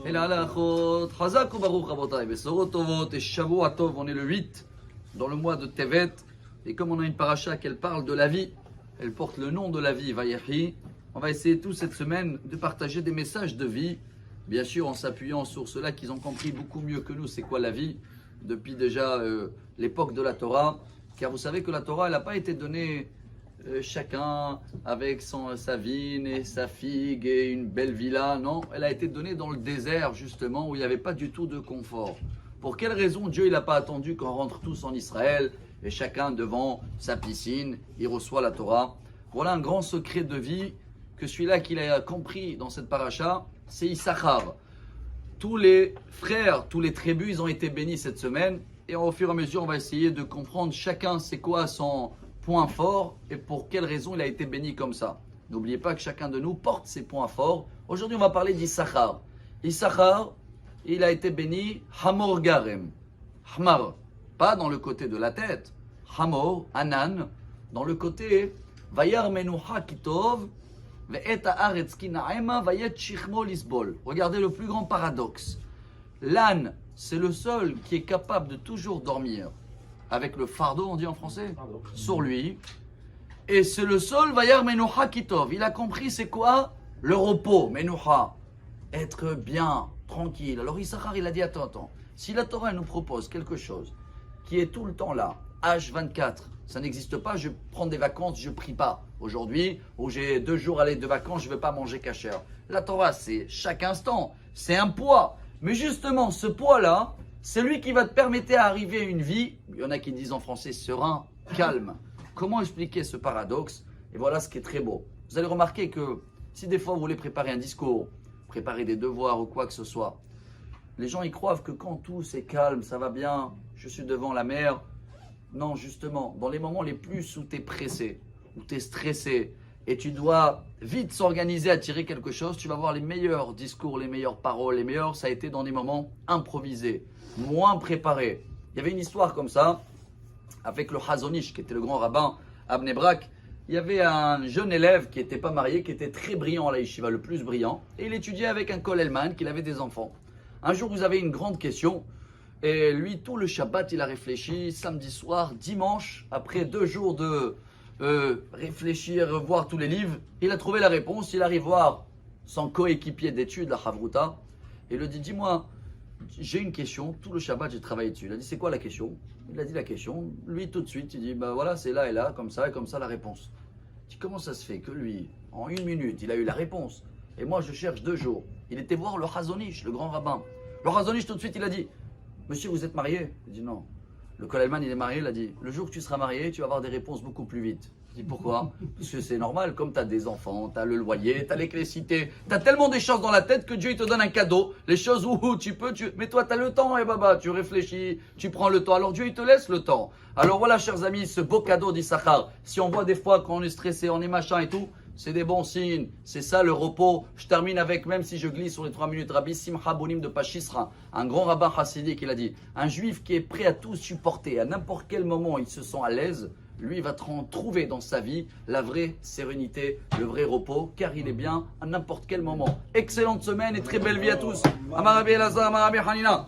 Et la halachot, Chazak ou Baruch Rabotai, Besorot Tovot et Shavua Tov, on est le 8 dans le mois de Tevet. Et comme on a une paracha qu'elle parle de la vie, elle porte le nom de la vie, Vayechi. On va essayer toute cette semaine de partager des messages de vie, bien sûr en s'appuyant sur ceux-là qu'ils ont compris beaucoup mieux que nous c'est quoi la vie, depuis déjà l'époque de la Torah. Car vous savez que la Torah, elle n'a pas été donnée chacun avec sa vigne et sa figue et une belle villa. Non, elle a été donnée dans le désert justement où il n'y avait pas du tout de confort. Pour quelle raison Dieu n'a pas attendu qu'on rentre tous en Israël et chacun devant sa piscine, il reçoit la Torah? Voilà un grand secret de vie que celui-là qu'il a compris dans cette paracha, c'est Issachar. Tous les frères, tous les tribus, ils ont été bénis cette semaine. Et au fur et à mesure, on va essayer de comprendre chacun c'est quoi son point fort et pour quelle raison il a été béni comme ça. N'oubliez pas que chacun de nous porte ses points forts. Aujourd'hui, on va parler d'Issachar. Issachar, il a été béni Hamor Garem. Hamar, pas dans le côté de la tête. Hamor, Anan, dans le côté Vayar Menucha Kitov, Ve'et Haaretz Ki Na'ema, Vayet Shichmo Lisbol. Regardez le plus grand paradoxe. L'âne, c'est le seul qui est capable de toujours dormir avec le fardeau, on dit en français, sur lui. Et c'est le seul, Vayar Menucha Kitov. Il a compris c'est quoi le repos, Menucha. Être bien, tranquille. Alors Issachar, il a dit attends. Si la Torah elle nous propose quelque chose qui est tout le temps là, H24, ça n'existe pas, je prends des vacances, je prie pas. Aujourd'hui, où j'ai 2 jours à aller de vacances, je ne vais pas manger kasher. La Torah, c'est chaque instant, c'est un poids. Mais justement, ce poids-là, c'est lui qui va te permettre d'arriver à une vie, il y en a qui disent en français serein, calme. Comment expliquer ce paradoxe? Et voilà ce qui est très beau. Vous allez remarquer que si des fois vous voulez préparer un discours, préparer des devoirs ou quoi que ce soit, les gens y croient que quand tout c'est calme, ça va bien, je suis devant la mer. Non, justement, dans les moments les plus où tu es pressé, où tu es stressé, et tu dois vite s'organiser à tirer quelque chose, tu vas voir les meilleurs discours, les meilleures paroles, les meilleurs, ça a été dans des moments improvisés, moins préparés. Il y avait une histoire comme ça, avec le Hazonish, qui était le grand rabbin à Bnei Brak. Il y avait un jeune élève qui n'était pas marié, qui était très brillant à la yeshiva, le plus brillant, et il étudiait avec un Kollelman, qu'il avait des enfants. Un jour, vous avez une grande question, et lui, tout le Shabbat, il a réfléchi, samedi soir, dimanche, après 2 jours de réfléchir, revoir tous les livres, il a trouvé la réponse. Il arrive voir son coéquipier d'études, la Havruta, et il lui dit, dis-moi, j'ai une question, tout le Shabbat j'ai travaillé dessus. Il a dit, c'est quoi la question? Il a dit la question, lui tout de suite, il dit, bah voilà, c'est là et là, comme ça la réponse. Il dit, comment ça se fait que lui, en 1 minute, il a eu la réponse, et moi je cherche 2 jours. Il était voir le Hazonish, le grand rabbin. Le Hazonish tout de suite, il a dit, monsieur, vous êtes marié? Il dit non. Le Kollelman, il est marié, il a dit, le jour que tu seras marié, tu vas avoir des réponses beaucoup plus vite. Je dis pourquoi? Parce que c'est normal, comme tu as des enfants, tu as le loyer, tu as l'électricité, tu as tellement des choses dans la tête que Dieu il te donne un cadeau, les choses où tu peux, mais toi tu as le temps, et baba, tu réfléchis, tu prends le temps, alors Dieu il te laisse le temps. Alors voilà chers amis, ce beau cadeau d'Issachar, si on voit des fois quand on est stressé, on est machin et tout, c'est des bons signes, c'est ça le repos. Je termine avec, même si je glisse sur les 3 minutes, Rabbi Simcha Bonim de Pachisra, un grand rabbin chassidique, il a dit, un juif qui est prêt à tout supporter, à n'importe quel moment il se sent à l'aise, lui va trouver dans sa vie la vraie sérénité, le vrai repos, car il est bien à n'importe quel moment. Excellente semaine et très belle vie à tous. Amar Rabbi Elazar, Amar Rabbi Hanina.